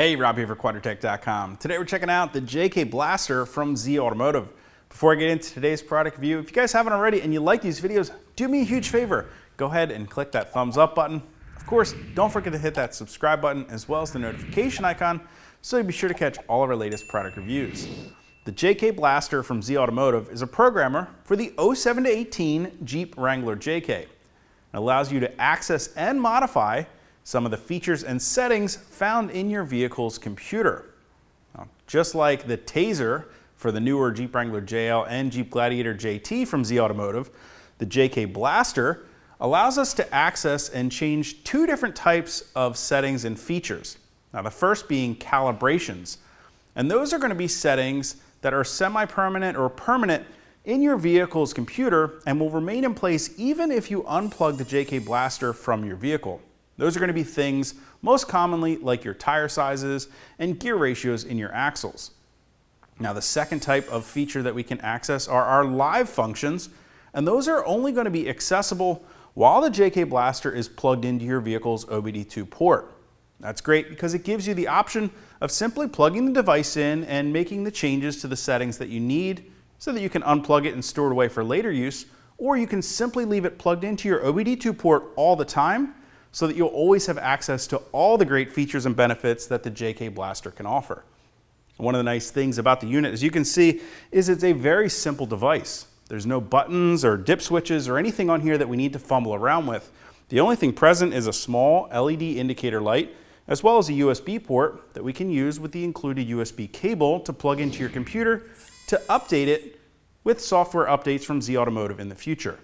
Hey, Rob here for Quadratec.com. Today we're checking out the JK Blaster from Z Automotive. Before I get into today's product review, if you guys haven't already and you like these videos, do me a huge favor. Go ahead and click that thumbs up button. Of course, don't forget to hit that subscribe button as well as the notification icon so you'll be sure to catch all of our latest product reviews. The JK Blaster from Z Automotive is a programmer for the 07 to 18 Jeep Wrangler JK. It allows you to access and modify some of the features and settings found in your vehicle's computer. Now, just like the Taser for the newer Jeep Wrangler JL and Jeep Gladiator JT from Z Automotive, the JK Blaster allows us to access and change two different types of settings and features. Now, the first being calibrations, and those are going to be settings that are semi-permanent or permanent in your vehicle's computer and will remain in place even if you unplug the JK Blaster from your vehicle. Those are going to be things most commonly like your tire sizes and gear ratios in your axles. Now, the second type of feature that we can access are our live functions, and those are only going to be accessible while the JK Blaster is plugged into your vehicle's OBDII port. That's great because it gives you the option of simply plugging the device in and making the changes to the settings that you need so that you can unplug it and store it away for later use, or you can simply leave it plugged into your OBDII port all the time so that you'll always have access to all the great features and benefits that the JK Blaster can offer. One of the nice things about the unit, as you can see, is it's a very simple device. There's no buttons or dip switches or anything on here that we need to fumble around with. The only thing present is a small LED indicator light, as well as a USB port that we can use with the included USB cable to plug into your computer to update it with software updates from Z Automotive in the future.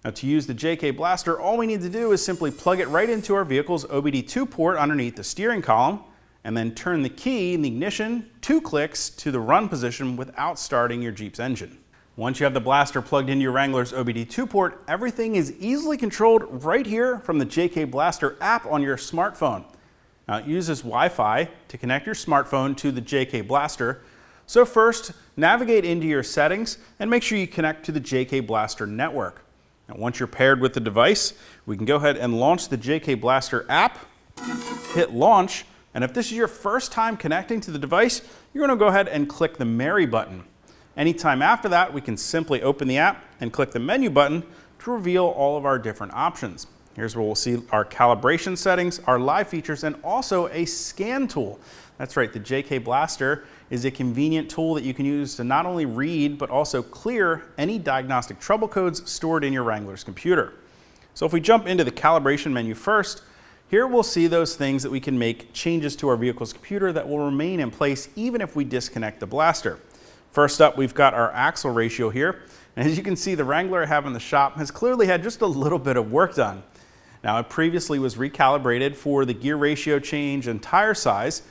Now, to use the JK Blaster, all we need to do is simply plug it right into our vehicle's OBDII port underneath the steering column, and then turn the key in the ignition 2 clicks to the run position without starting your Jeep's engine. Once you have the Blaster plugged into your Wrangler's OBDII port, everything is easily controlled right here from the JK Blaster app on your smartphone. Now, it uses Wi-Fi to connect your smartphone to the JK Blaster. So first, navigate into your settings and make sure you connect to the JK Blaster network. Now, once you're paired with the device, we can go ahead and launch the JK Blaster app, hit launch, and if this is your first time connecting to the device, you're going to go ahead and click the Marry button. Anytime after that, we can simply open the app and click the menu button to reveal all of our different options. Here's where we'll see our calibration settings, our live features, and also a scan tool. That's right, the JK Blaster is a convenient tool that you can use to not only read, but also clear any diagnostic trouble codes stored in your Wrangler's computer. So if we jump into the calibration menu first, here we'll see those things that we can make changes to our vehicle's computer that will remain in place even if we disconnect the Blaster. First up, we've got our axle ratio here. And as you can see, the Wrangler I have in the shop has clearly had just a little bit of work done. Now, it previously was recalibrated for the gear ratio change and tire size.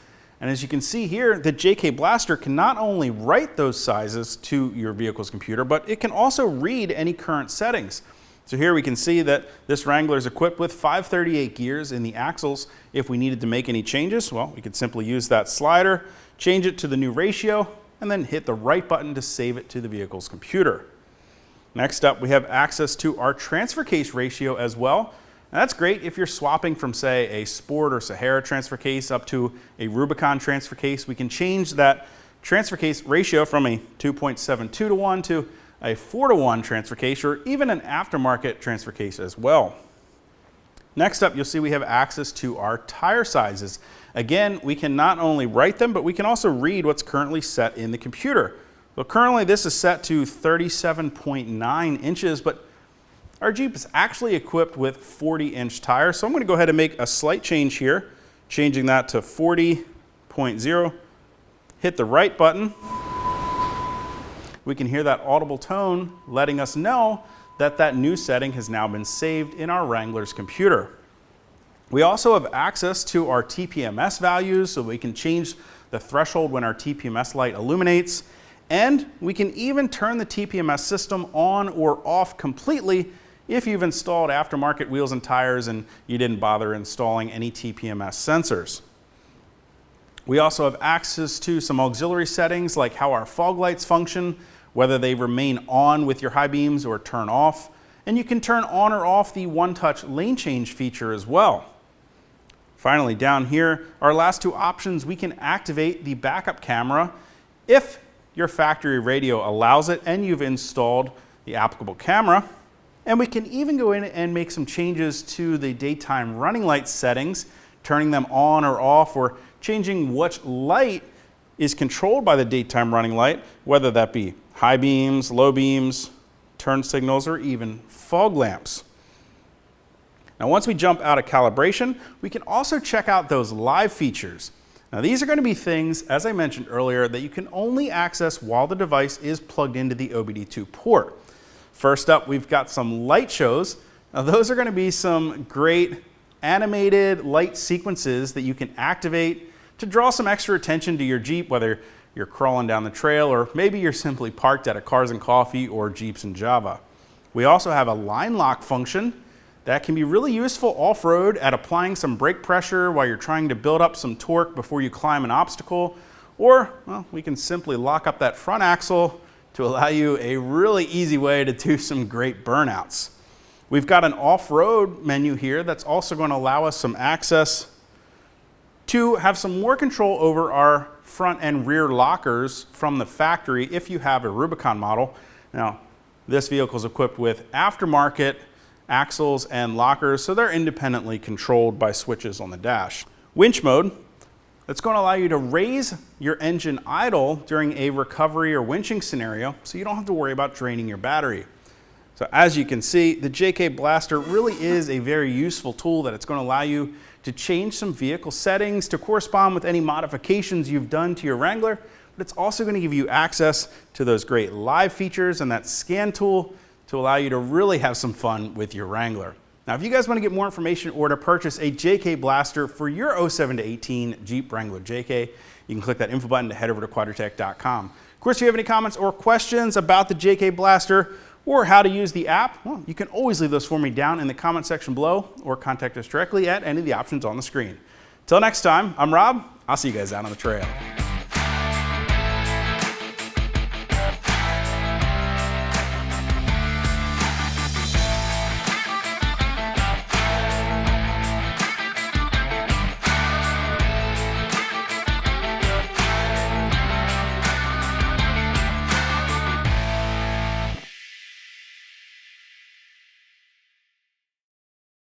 And as you can see here, the JK Blaster can not only write those sizes to your vehicle's computer, but it can also read any current settings. So here we can see that this Wrangler is equipped with 538 gears in the axles. If we needed to make any changes, well, we could simply use that slider, change it to the new ratio, and then hit the right button to save it to the vehicle's computer. Next up, we have access to our transfer case ratio as well. And that's great if you're swapping from, say, a Sport or Sahara transfer case up to a Rubicon transfer case. We can change that transfer case ratio from a 2.72 to 1 to a 4 to 1 transfer case, or even an aftermarket transfer case as well. Next up, you'll see we have access to our tire sizes. Again, we can not only write them, but we can also read what's currently set in the computer. Well, currently this is set to 37.9 inches, but our Jeep is actually equipped with 40-inch tires, so I'm going to go ahead and make a slight change here, changing that to 40.0. Hit the right button. We can hear that audible tone letting us know that that new setting has now been saved in our Wrangler's computer. We also have access to our TPMS values, so we can change the threshold when our TPMS light illuminates, and we can even turn the TPMS system on or off completely if you've installed aftermarket wheels and tires and you didn't bother installing any TPMS sensors. We also have access to some auxiliary settings like how our fog lights function, whether they remain on with your high beams or turn off, and you can turn on or off the one-touch lane change feature as well. Finally, down here, our last two options, we can activate the backup camera if your factory radio allows it and you've installed the applicable camera. And we can even go in and make some changes to the daytime running light settings, turning them on or off, or changing which light is controlled by the daytime running light, whether that be high beams, low beams, turn signals, or even fog lamps. Now, once we jump out of calibration, we can also check out those live features. Now, these are going to be things, as I mentioned earlier, that you can only access while the device is plugged into the OBDII port. First up, we've got some light shows. Now, those are going to be some great animated light sequences that you can activate to draw some extra attention to your Jeep, whether you're crawling down the trail or maybe you're simply parked at a Cars and Coffee or Jeeps and Java. We also have a line lock function that can be really useful off-road at applying some brake pressure while you're trying to build up some torque before you climb an obstacle. Or, well, we can simply lock up that front axle to allow you a really easy way to do some great burnouts. We've got an off-road menu here that's also going to allow us some access to have some more control over our front and rear lockers from the factory if you have a Rubicon model. Now, this vehicle is equipped with aftermarket axles and lockers, so they're independently controlled by switches on the dash. Winch mode, that's going to allow you to raise your engine idle during a recovery or winching scenario, so you don't have to worry about draining your battery. So as you can see, the JK Blaster really is a very useful tool that it's going to allow you to change some vehicle settings to correspond with any modifications you've done to your Wrangler, but it's also going to give you access to those great live features and that scan tool to allow you to really have some fun with your Wrangler. Now, if you guys want to get more information or to purchase a JK Blaster for your 07 to 18 Jeep Wrangler JK, you can click that info button to head over to Quadratec.com. Of course, if you have any comments or questions about the JK Blaster or how to use the app, well, you can always leave those for me down in the comment section below or contact us directly at any of the options on the screen. Till next time, I'm Rob. I'll see you guys out on the trail.